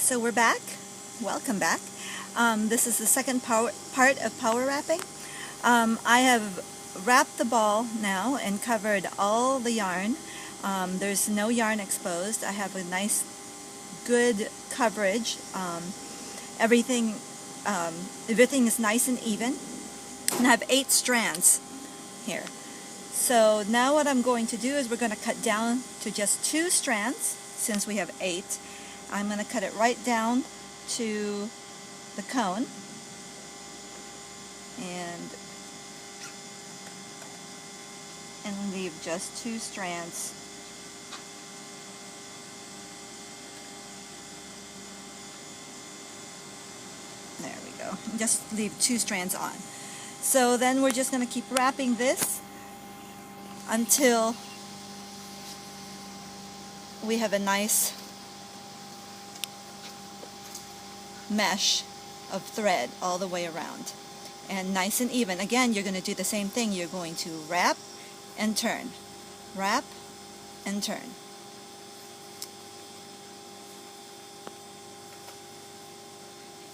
so we're back. Welcome back. This is the second part of power wrapping. I have wrapped the ball now and covered all the yarn. There's no yarn exposed. I have a nice, good coverage. Everything is nice and even. And I have 8 strands here. So now what I'm going to do is we're going to cut down to just 2 strands since we have 8. I'm going to cut it right down to the cone and leave just 2 strands. There we go. Just leave 2 strands on. So then we're just going to keep wrapping this until we have a nice mesh of thread all the way around and nice and even. Again, you're going to do the same thing. You're going to wrap and turn, wrap and turn.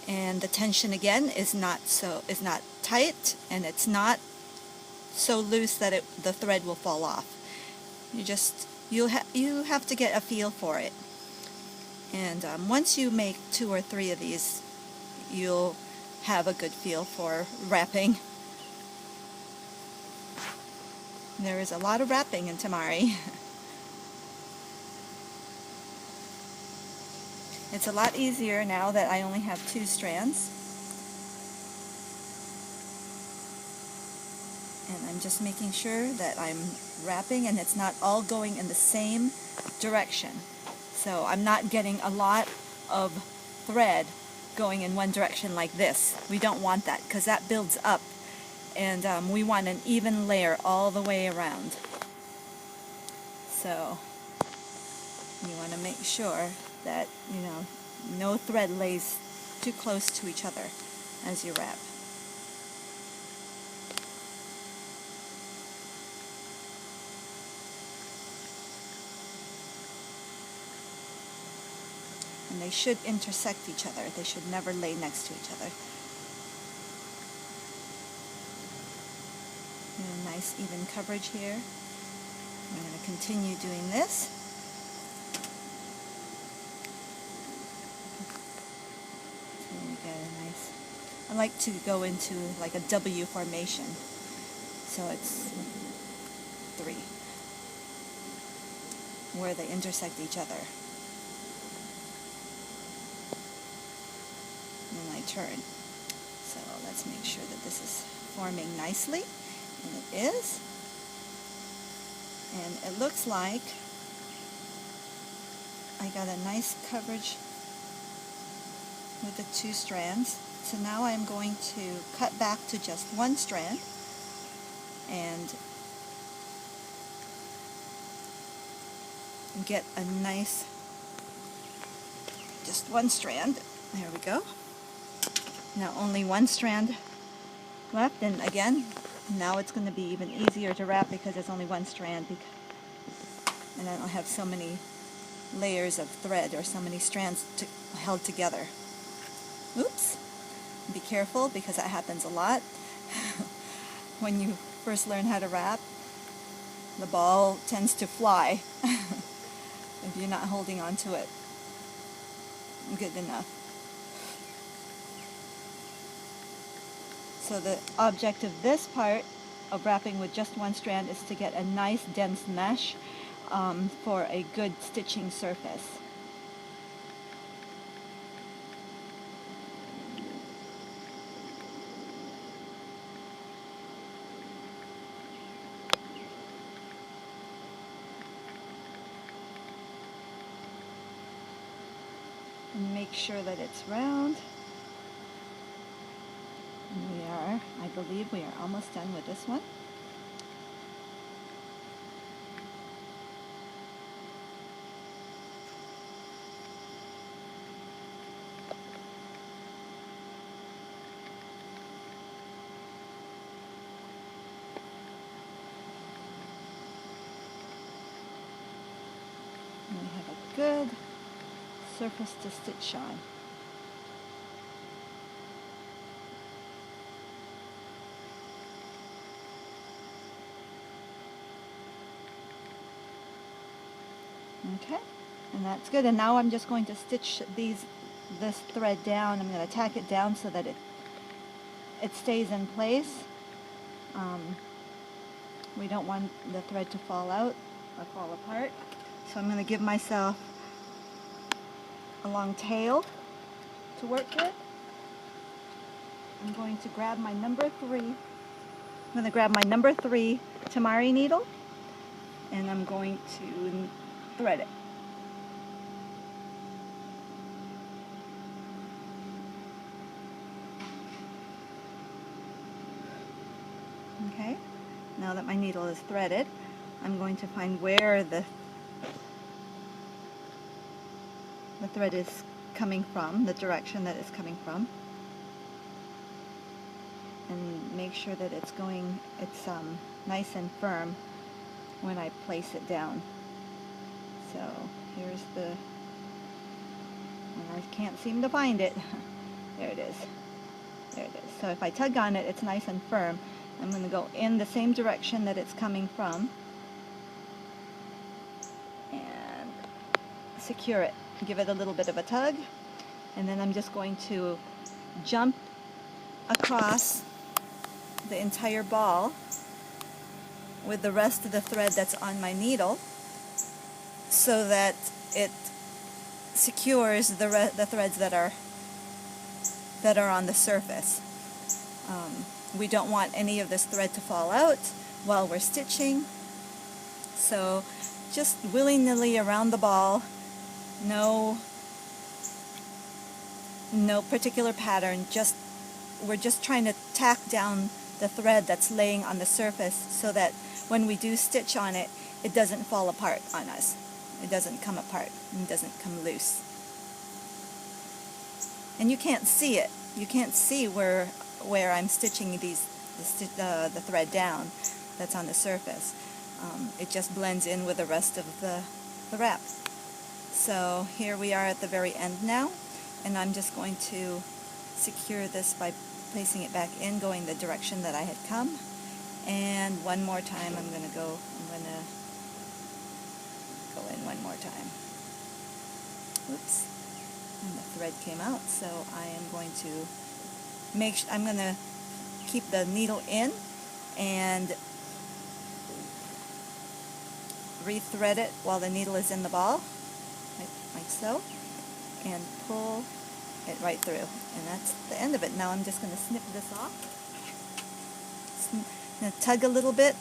And the tension again is not tight, and it's not so loose that the thread will fall off. You have to get a feel for it. And once you make 2 or 3 of these, you'll have a good feel for wrapping. There is a lot of wrapping in Temari. It's a lot easier now that I only have 2 strands. And I'm just making sure that I'm wrapping and it's not all going in the same direction. So I'm not getting a lot of thread going in one direction like this. We don't want that because that builds up, and we want an even layer all the way around. So you want to make sure that no thread lays too close to each other as you wrap. And they should intersect each other. They should never lay next to each other. And a nice even coverage here. I'm going to continue doing this. So we get a nice, I like to go into like a W formation. So it's 3 where they intersect each other. And I turn. So let's make sure that this is forming nicely, and it is. And it looks like I got a nice coverage with the 2 strands. So now I'm going to cut back to just 1 strand and get a nice, just 1 strand. There we go. Now only 1 strand left, and again, now it's going to be even easier to wrap because there's only 1 strand, and I don't have so many layers of thread or so many strands held together. Oops. Be careful because that happens a lot. When you first learn how to wrap, the ball tends to fly if you're not holding on to it good enough. So the object of this part of wrapping with just 1 strand is to get a nice dense mesh for a good stitching surface. And make sure that it's round. And I believe we are almost done with this one. And we have a good surface to stitch on. Okay, and that's good. And now I'm just going to stitch this thread down. I'm going to tack it down so that it stays in place. We don't want the thread to fall out or fall apart. So I'm going to give myself a long tail to work with. I'm going to grab my number 3. I'm going to grab my number 3 Temari needle, and I'm going to thread it. Okay, now that my needle is threaded, I'm going to find where the thread is coming from, the direction that it's coming from, and make sure that it's nice and firm when I place it down. So here's and I can't seem to find it. There it is. There it is. So if I tug on it, it's nice and firm. I'm going to go in the same direction that it's coming from and secure it. Give it a little bit of a tug, and then I'm just going to jump across the entire ball with the rest of the thread that's on my needle so that it secures the threads that are on the surface. We don't want any of this thread to fall out while we're stitching, so just willy-nilly around the ball, no particular pattern, we're just trying to tack down the thread that's laying on the surface so that when we do stitch on it, it doesn't fall apart on us. It doesn't come apart, it doesn't come loose. And you can't see it. You can't see where I'm stitching the thread down that's on the surface. It just blends in with the rest of the wrap. So here we are at the very end now, and I'm just going to secure this by placing it back in, going the direction that I had come. And one more time I'm going to go in one more time. Oops. And the thread came out, so I am going to I'm going to keep the needle in and re-thread it while the needle is in the ball, like so, and pull it right through. And that's the end of it. Now I'm just going to snip this off. I'm going to tug a little bit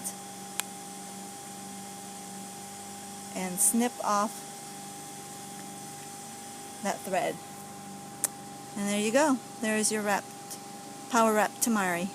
and snip off that thread. And there you go. There's your Power Wrap Temari.